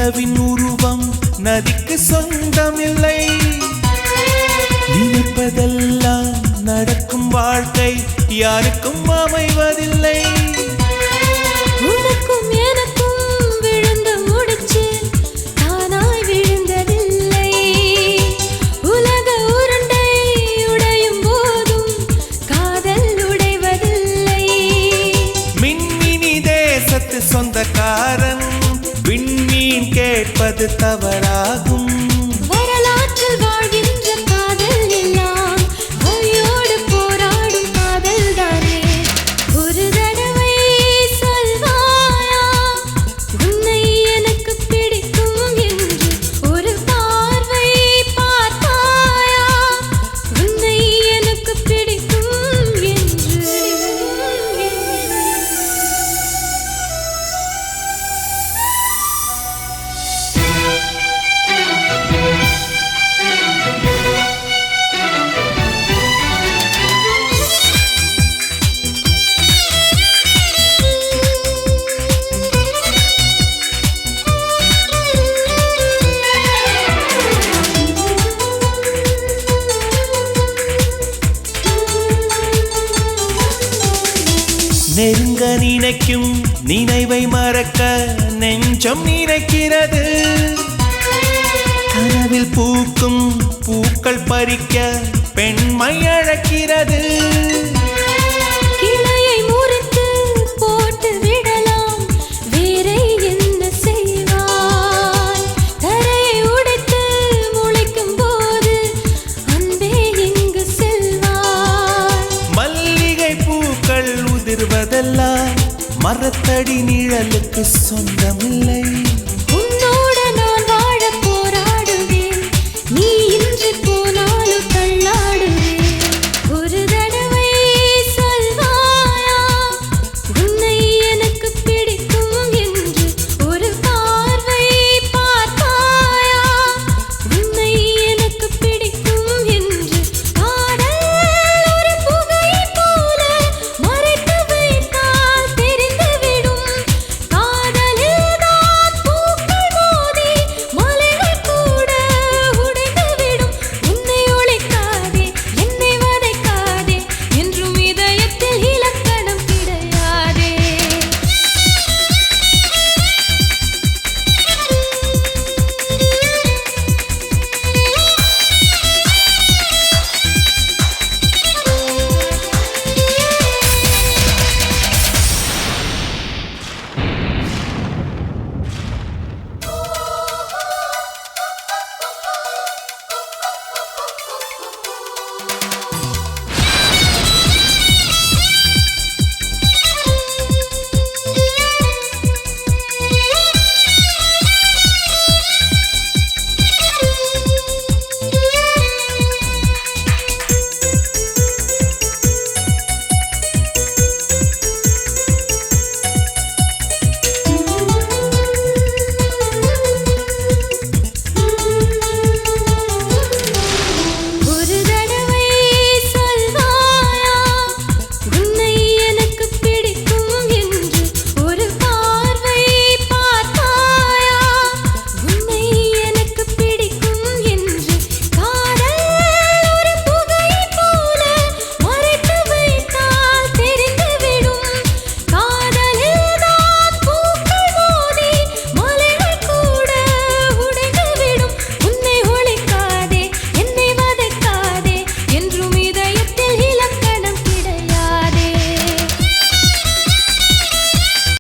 நிலவின் உருவம் நதிக்கு சொந்தமில்லை. நினைப்பதெல்லாம் நடக்கும் வாழ்க்கை யாருக்கும் அமைவதில்லை. உனக்கும் எனக்கும் விழுந்த முடிச்சு தானாய் விழுந்ததில்லை. உலக உருண்டை உடையும் போதும் காதல் உடைவதில்லை. மின்மினி தேசத்து சொந்தக்காரன் விண்மீன் கேட்பது தவறாகும். வரலாற்றில் வாழ்கின்ற காதல் எல்லாம் வலியோடு போராடும் காதல் தானே. ஒரு தடவை சொல்வாயா உன்னை எனக்கு பிடிக்கும் என்று. ஒரு பார்வை பார்த்தாயா உன்னை எனக்கு பிடிக்கும் என்று. நெருங்க நினைக்கும் நினைவை மறக்க நெஞ்சம் நினைக்கிறது. கனவில் பூக்கும் பூக்கள் பறிக்க பெண்மை அழைக்கிறது. கிளையை முறித்து போட்டு விடலாம் வேறே என்ன செய்வாய். தரையை உடைத்து முளைக்கும் போது அன்பே எங்கு செல்வாய். மல்லிகை பூக்கள் உதிர்வதெல்லாம் மரத்தடி நிழலுக்கு சொந்தமில்லை.